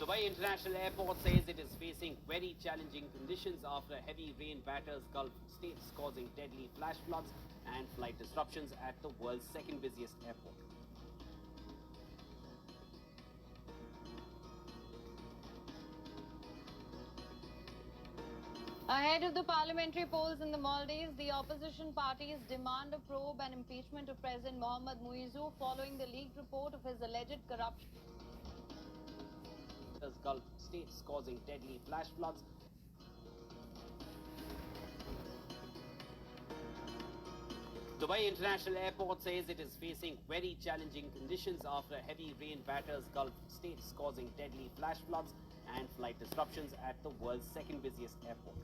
Dubai International Airport says it is facing very challenging conditions after heavy rain batters Gulf states, causing deadly flash floods and flight disruptions at the world's second busiest airport. Ahead of the parliamentary polls in the Maldives, the opposition parties demand a probe and impeachment of President Mohammad Muizzu following the leaked report of his alleged corruption. Gulf states, causing deadly flash floods. Dubai International Airport says it is facing very challenging conditions after heavy rain batters Gulf states, causing deadly flash floods and flight disruptions at the world's second busiest airport.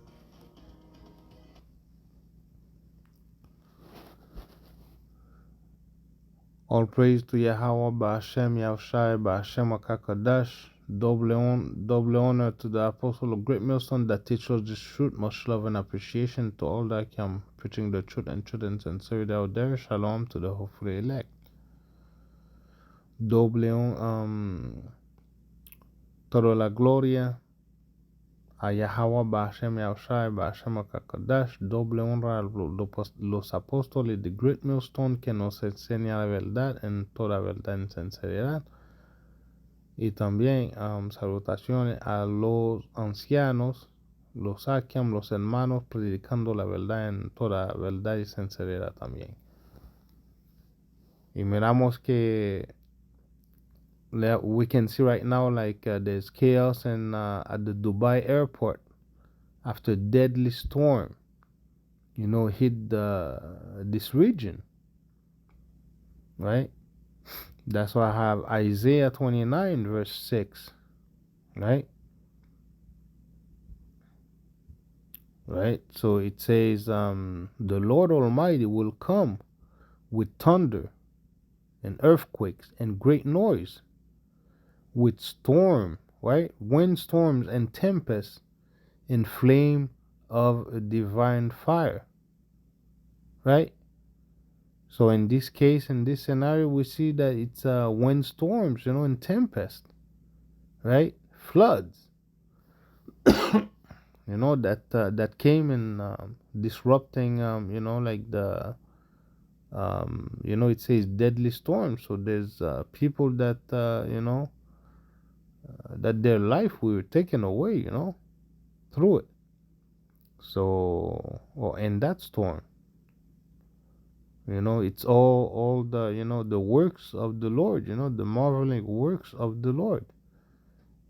All praise to Yahweh, Ba'ashem, Yahushai, Ba'ashem, Akakadash. Double honor to the apostle of Great Millstone that teaches us the truth. Much love and appreciation to all that come preaching the truth and sincerity out there. Shalom to the hopefully elect. Toda la gloria a Yahweh, Ba'ashem, Yahushai, Ba'ashem, Akakadash. Doble honra a los apóstoles de Great Millstone que nos enseña la verdad en toda verdad en sinceridad. Y también salutaciones a los ancianos, los Akiam, los hermanos, predicando la verdad en toda verdad y sinceridad también. Y miramos que we can see right now like there's chaos at the Dubai airport after deadly storm, hit this region, right? That's why I have Isaiah 29 verse 6, right? Right? So it says, the Lord Almighty will come with thunder and earthquakes and great noise, with storm, right? Windstorms and tempests and flame of a divine fire, right? So in this case, in this scenario, we see that it's windstorms, and tempest, right? Floods, that came and disrupting, like the, it says deadly storm. So there's people that, that their life were taken away, through it. So, or in that storm. It's all the, the works of the Lord, the marveling works of the Lord.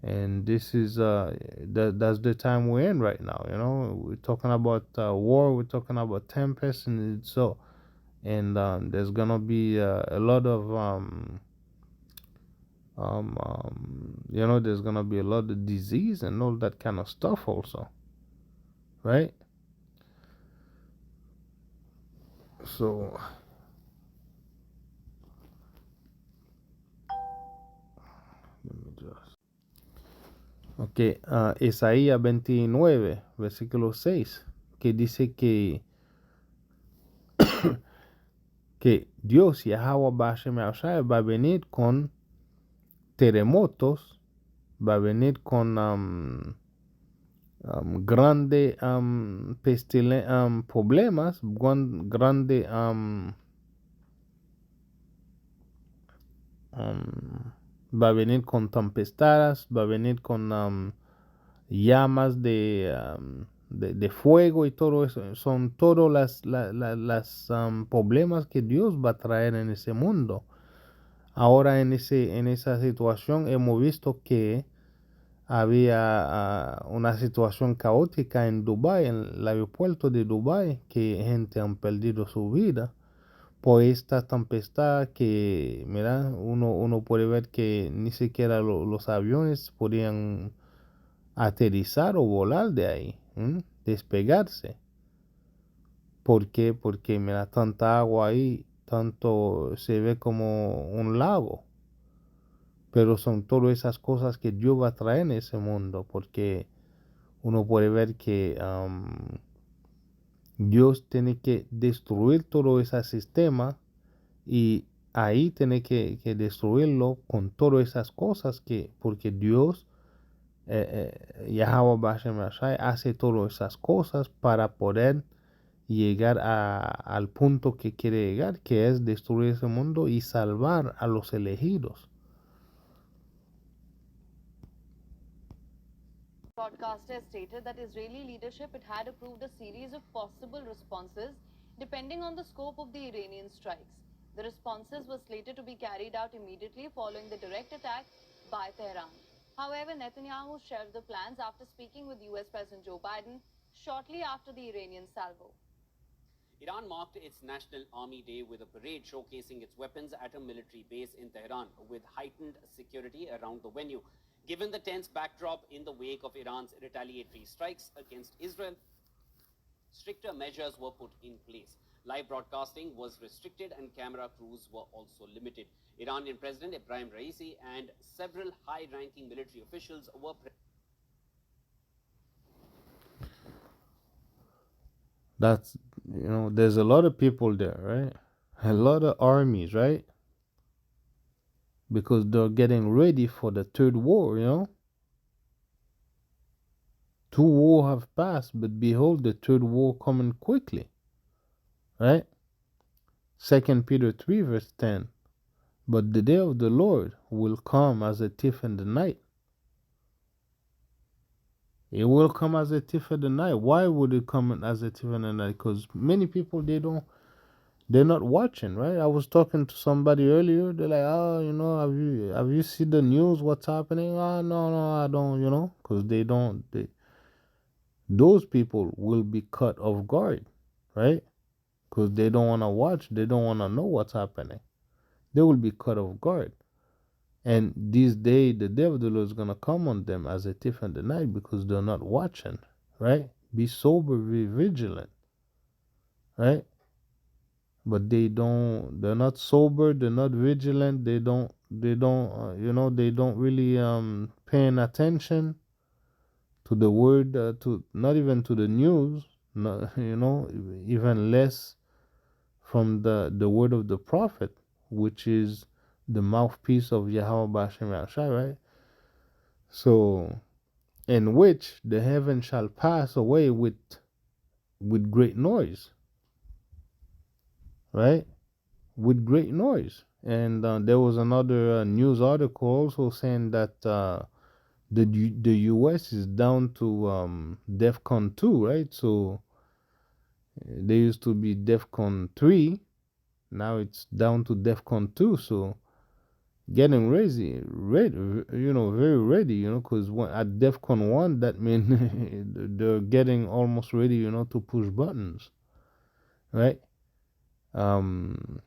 And this is, that's the time we're in right now, We're talking about war, we're talking about tempest, and there's gonna be a lot of, there's gonna be a lot of disease and all that kind of stuff also, right? So, let me just. Ok, Isaías 29, versículo 6, que dice que Dios, Yahweh Ba'ashem Yahushai, va a venir con terremotos, va a venir con grande problemas, grande va a venir con tempestades, va a venir con llamas de fuego y todo eso. Son todos las problemas que Dios va a traer en ese mundo. Ahora en esa situación hemos visto que había una situación caótica en Dubái, en el aeropuerto de Dubái, que gente han perdido su vida por esta tempestad que, mira, uno puede ver que ni siquiera los aviones podían aterrizar o volar de ahí, despegarse. ¿Por qué? Porque, mira, tanta agua ahí, tanto se ve como un lago. Pero son todas esas cosas que Dios va a traer en ese mundo, porque uno puede ver que Dios tiene que destruir todo ese sistema y ahí tiene que destruirlo con todas esas cosas porque Dios Yahweh Bashem Yashai hace todas esas cosas para poder llegar al punto que quiere llegar, que es destruir ese mundo y salvar a los elegidos. Broadcaster stated that Israeli leadership it had approved a series of possible responses depending on the scope of the Iranian strikes. The responses were slated to be carried out immediately following the direct attack by Tehran. However, Netanyahu shelved the plans after speaking with US President Joe Biden shortly after the Iranian salvo. Iran marked its National Army Day with a parade showcasing its weapons at a military base in Tehran with heightened security around the venue. Given the tense backdrop in the wake of Iran's retaliatory strikes against Israel, stricter measures were put in place. Live broadcasting was restricted and camera crews were also limited. Iranian President Ibrahim Raisi and several high-ranking military officials were That's, there's a lot of people there, right? A lot of armies, right? Because they're getting ready for the third war. Two wars have passed, but behold, the third war coming quickly, right? 2 Peter 3 verse 10. But the day of the Lord will come as a thief in the night. It will come as a thief in the night. Why would it come as a thief in the night? Because many people, they're not watching, right? I was talking to somebody earlier. They're like, oh, have you seen the news? What's happening? Oh, no, I don't, because those people will be caught off guard, right? Because they don't want to watch. They don't want to know what's happening. They will be caught off guard. And this day, the day of the Lord is going to come on them as a thief in the night because they're not watching, right? Be sober, be vigilant, right? But they're not sober, they're not vigilant, they don't really paying attention to the word, to not even to the news, no, even less from the word of the prophet, which is the mouthpiece of Yahweh Bashem Yahshai, right? So, in which the heaven shall pass away with great noise, right? With great noise. And there was another news article also saying that the U.S. is down to DEFCON 2, right? So they used to be DEFCON 3, now it's down to DEFCON 2. So getting ready, very ready, because at DEFCON 1, that means they're getting almost ready, to push buttons, right? Um,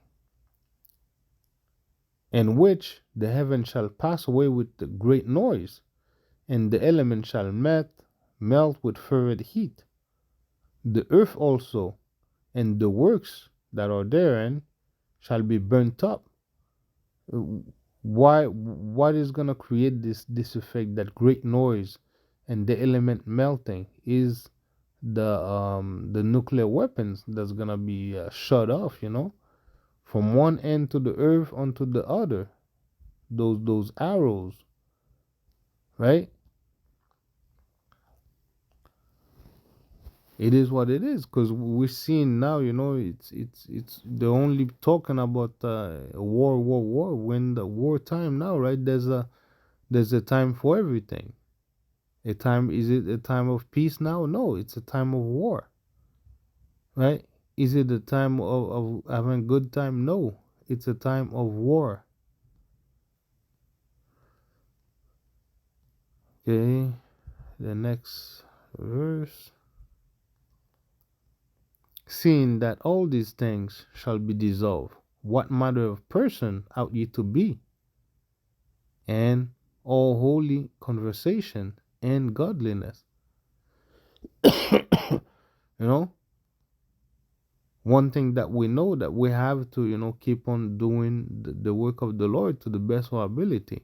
in which the heaven shall pass away with the great noise, and the elements shall melt with fervent heat. The earth also, and the works that are therein, shall be burnt up. What is gonna create this effect, that great noise and the element melting, is the nuclear weapons that's gonna be shut off, from one end to the earth onto the other. Those arrows, right? It is what it is, because we're seeing now, it's they're only talking about war, when the war time now, right? There's a time for everything. Is it a time of peace now? No, it's a time of war, right? Is it a time of having good time? No, it's a time of war. Okay, the next verse. Seeing that all these things shall be dissolved, what manner of person ought ye to be? And all holy conversation and godliness. You know, one thing that we know, that we have to, keep on doing the work of the Lord to the best of our ability,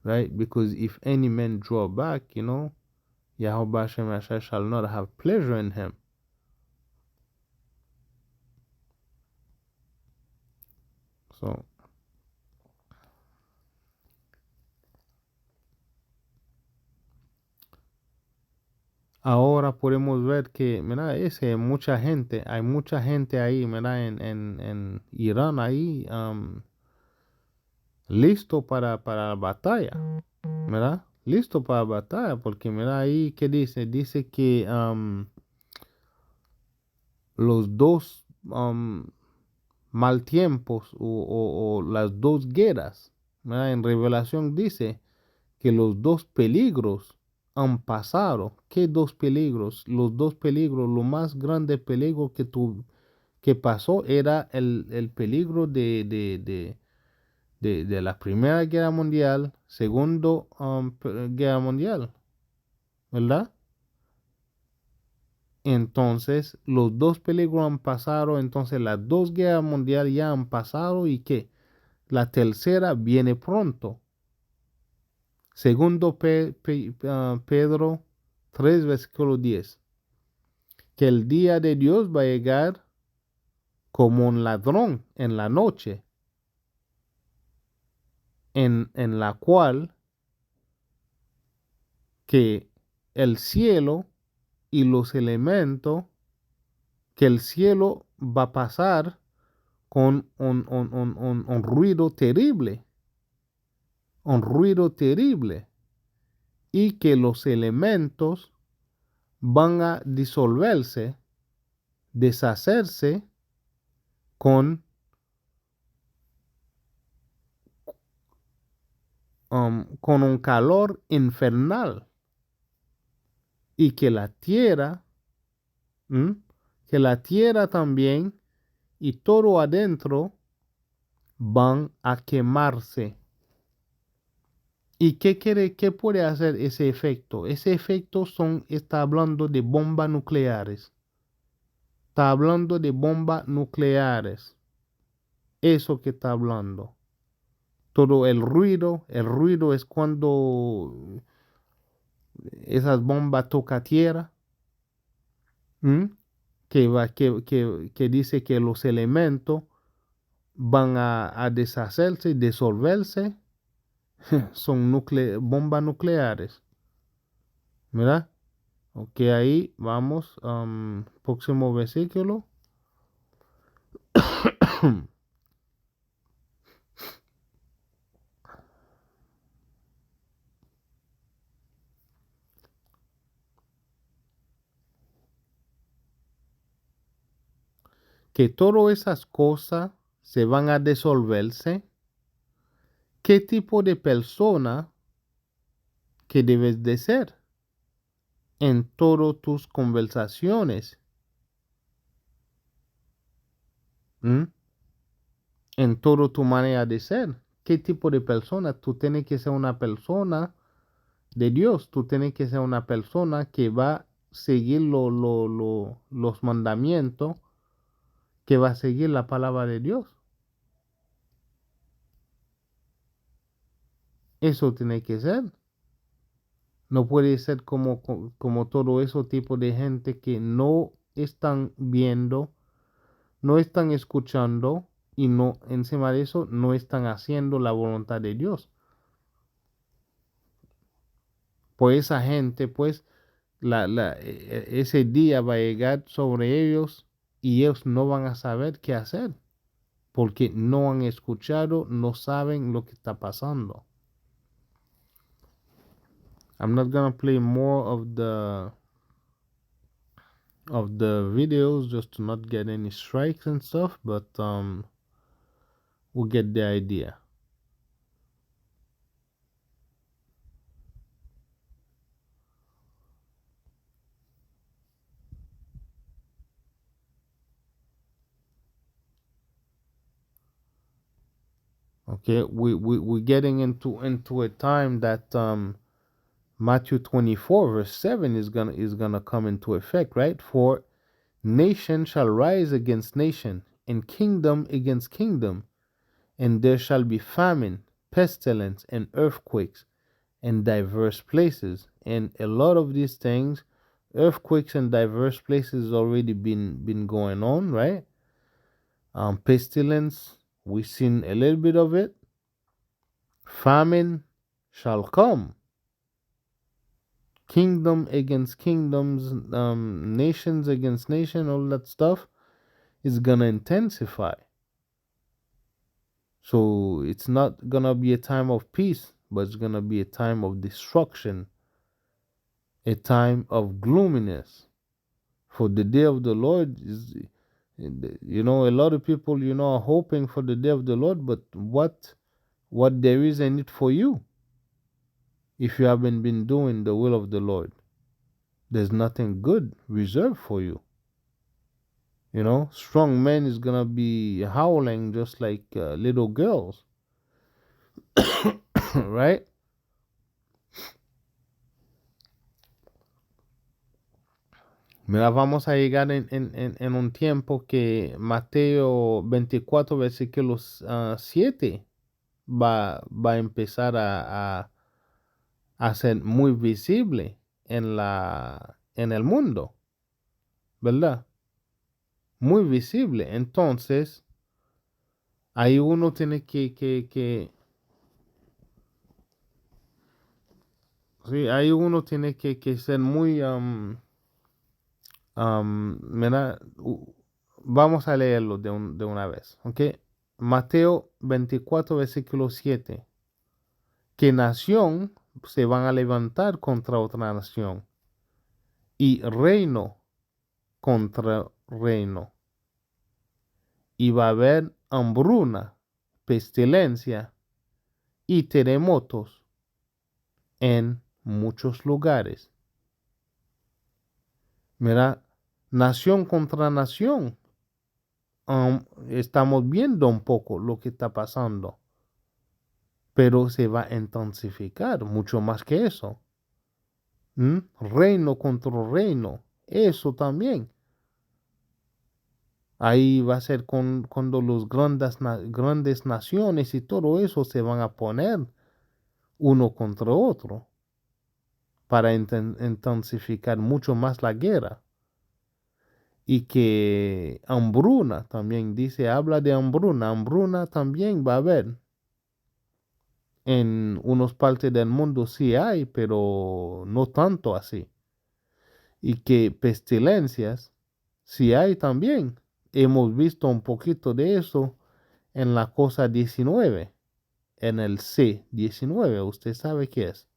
right? Because if any man draw back, Yahweh Hashem shall not have pleasure in him. So, ahora podemos ver que, mira, hay mucha gente ahí, mira, en Irán ahí, listo para la batalla, ¿verdad? Listo para la batalla, porque mira ahí que dice que los dos mal tiempos o las dos guerras, ¿verdad? En Revelación dice que los dos peligros han pasado. ¿Qué dos peligros? Los dos peligros, lo más grande peligro que pasó era el peligro de la Primera Guerra Mundial, Segundo Guerra Mundial, ¿verdad? Entonces, los dos peligros han pasado, entonces las dos guerras mundiales ya han pasado y que la tercera viene pronto. Segundo Pedro 3, versículo 10. Que el día de Dios va a llegar como un ladrón en la noche, en la cual que el cielo y los elementos, que el cielo va a pasar con un ruido terrible, un ruido terrible, y que los elementos van a disolverse, deshacerse con, con un calor infernal, y que la tierra también y todo adentro van a quemarse. ¿Y qué puede hacer ese efecto? Ese efecto está hablando de bombas nucleares. Está hablando de bombas nucleares. Eso que está hablando. Todo el ruido es cuando esas bombas tocan tierra. ¿m? Que dice que los elementos van a deshacerse y disolverse. Son bombas nucleares. ¿Verdad? Ok, ahí vamos. Próximo versículo. Que todas esas cosas se van a disolverse. ¿Qué tipo de persona que debes de ser en todas tus conversaciones? ¿m? En toda tu manera de ser. ¿Qué tipo de persona? Tú tienes que ser una persona de Dios. Tú tienes que ser una persona que va a seguir los mandamientos, que va a seguir la palabra de Dios. Eso tiene que ser. No puede ser como todo ese tipo de gente que no están viendo, no están escuchando y no, encima de eso, no están haciendo la voluntad de Dios. Pues esa gente, pues, ese día va a llegar sobre ellos y ellos no van a saber qué hacer porque no han escuchado, no saben lo que está pasando. I'm not gonna play more of the videos just to not get any strikes and stuff, but we'll get the idea. Okay, we're getting into a time that Matthew 24 verse 7 is gonna come into effect, right? For nation shall rise against nation, and kingdom against kingdom, and there shall be famine, pestilence, and earthquakes in diverse places. And a lot of these things, earthquakes in diverse places, already been going on, right? Pestilence, we've seen a little bit of it. Famine shall come. kingdom against kingdoms, nations against nation, all that stuff is gonna intensify. So it's not gonna be a time of peace, but it's gonna be a time of destruction, a time of gloominess. For the day of the Lord is, a lot of people, are hoping for the day of the Lord, but what there is in it for you if you haven't been doing the will of the Lord? There's nothing good reserved for you. Strong men is gonna be howling just like little girls, right? Mira, vamos a llegar en un tiempo que Mateo 24, versículos 7 va a empezar a ser muy visible en el mundo, ¿verdad? Muy visible. Entonces, ahí uno tiene sí, ahí uno tiene que ser muy, mira, vamos a leerlo de una vez, ¿ok? Mateo 24, versículo 7. Que nación se van a levantar contra otra nación y reino contra reino. Y va a haber hambruna, pestilencia y terremotos en muchos lugares. Mira, nación contra nación. Estamos viendo un poco lo que está pasando, pero se va a intensificar mucho más que eso. Reino contra reino, eso también. Ahí va a ser cuando los grandes naciones y todo eso se van a poner uno contra otro para intensificar mucho más la guerra. Y que hambruna también dice, habla de hambruna. Hambruna también va a haber. En unas partes del mundo sí hay, pero no tanto así. Y que pestilencias sí hay también. Hemos visto un poquito de eso en la cosa 19, en el C19, usted sabe qué es.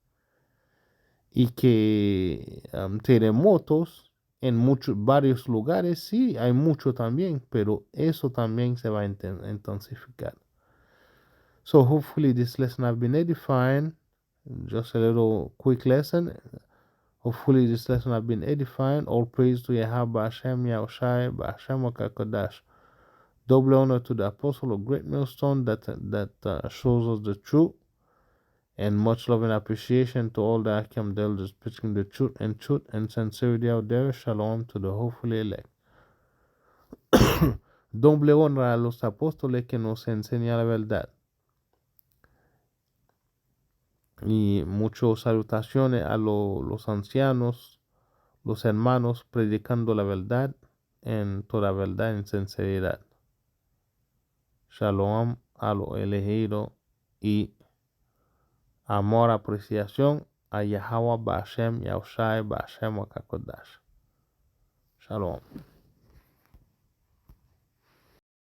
Y que terremotos en varios lugares, sí, hay mucho también, pero eso también se va a intensificar. So hopefully this lesson has been edifying. Just a little quick lesson. Hopefully this lesson has been edifying. All praise to Yahweh Hashem Yahushai B'Hashem Kodash. Double honor to the apostle of Great Millstone that shows us the truth. And much love and appreciation to all the Akim elders preaching the truth and sincerity out there. Shalom to the hopefully elect. Doble honra a los apóstoles que nos enseñan la verdad. Y muchas salutaciones a los ancianos, los hermanos predicando la verdad en toda verdad en sinceridad. Shalom a los elegidos y amor, apreciación a Yahweh Ba'Shem Yahushai Ba'Shem Wakakodash. Shalom.